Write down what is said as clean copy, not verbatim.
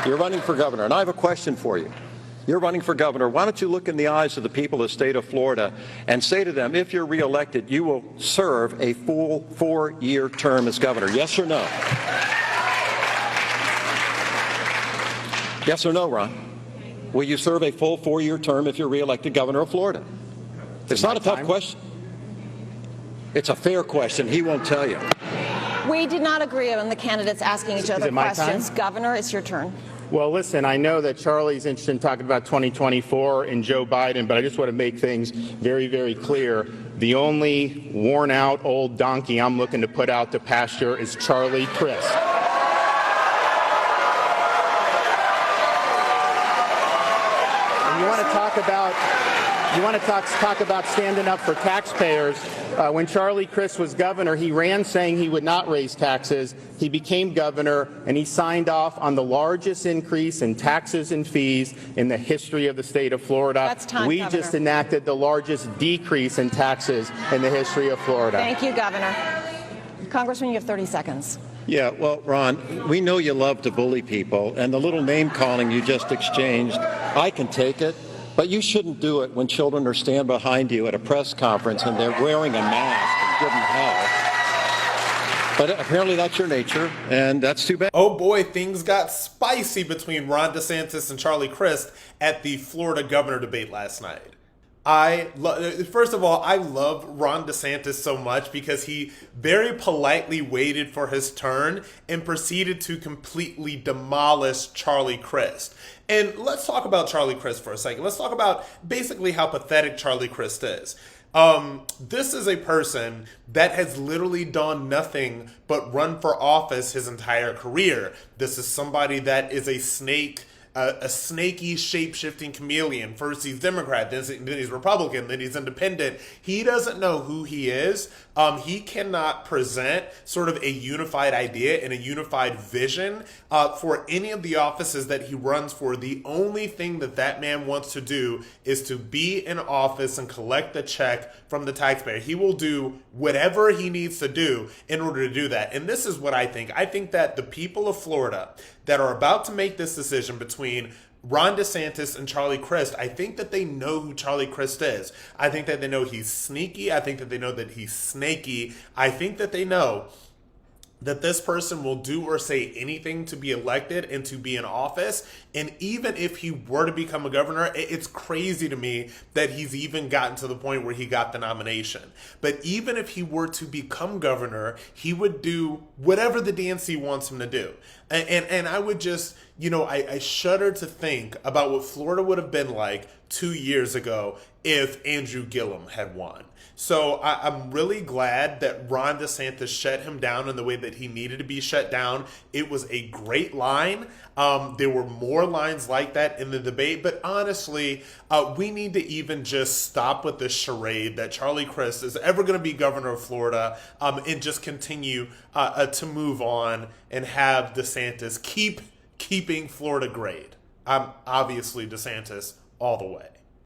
You're running for governor, and I have a question for you. You're running for governor. Why don't you look in the eyes of the people of the state of Florida and say to them, if you're reelected, you will serve a full 4-year term as governor? Yes or no? Yes or no, Ron? Will you serve a full 4-year term if you're reelected governor of Florida? It's not a tough question. It's a fair question. He won't tell you. We did not agree on the candidates asking each other questions. Governor, it's your turn. Well, listen, I know that Charlie's interested in talking about 2024 and Joe Biden, but I just want to make things very, very clear. The only worn-out old donkey I'm looking to put out to pasture is Charlie Crist. And you want to talk about standing up for taxpayers. When Charlie Crist was governor, he ran saying he would not raise taxes. He became governor, and he signed off on the largest increase in taxes and fees in the history of the state of Florida. That's time, we Governor. just enacted the largest decrease in taxes in the history of Florida. Thank you, Governor. Congressman, you have 30 seconds. Yeah, well, Ron, we know you love to bully people, and the little name-calling you just exchanged, I can take it. But you shouldn't do it when children are standing behind you at a press conference and they're wearing a mask and giving hell. But apparently that's your nature, and that's too bad. Oh boy, things got spicy between Ron DeSantis and Charlie Crist at the Florida governor debate last night. First of all, I love Ron DeSantis so much because he very politely waited for his turn and proceeded to completely demolish Charlie Crist. And let's talk about Charlie Crist for a second. Let's talk about basically how pathetic Charlie Crist is. This is a person that has literally done nothing but run for office his entire career. This is somebody that is a snaky, shape-shifting chameleon. First he's Democrat, then he's Republican, then he's independent. He doesn't know who he is. He cannot present sort of a unified idea and a unified vision for any of the offices that he runs for. The only thing that man wants to do is to be in office and collect the check from the taxpayer. He will do whatever he needs to do in order to do that. And this is what I think. I think that the people of Florida that are about to make this decision between Ron DeSantis and Charlie Crist, I think that they know who Charlie Crist is. I think that they know he's sneaky. I think that they know that he's snaky. I think that they know that this person will do or say anything to be elected and to be in office. And even if he were to become a governor, it's crazy to me that he's even gotten to the point where he got the nomination. But even if he were to become governor, he would do whatever the DNC wants him to do. And I would just, I shudder to think about what Florida would have been like 2 years ago if Andrew Gillum had won. So I'm really glad that Ron DeSantis shut him down in the way that he needed to be shut down. It was a great line. There were more lines like that in the debate. But honestly, we need to even just stop with this charade that Charlie Crist is ever going to be governor of Florida and just continue to move on and have DeSantis keeping Florida great. Obviously, DeSantis all the way.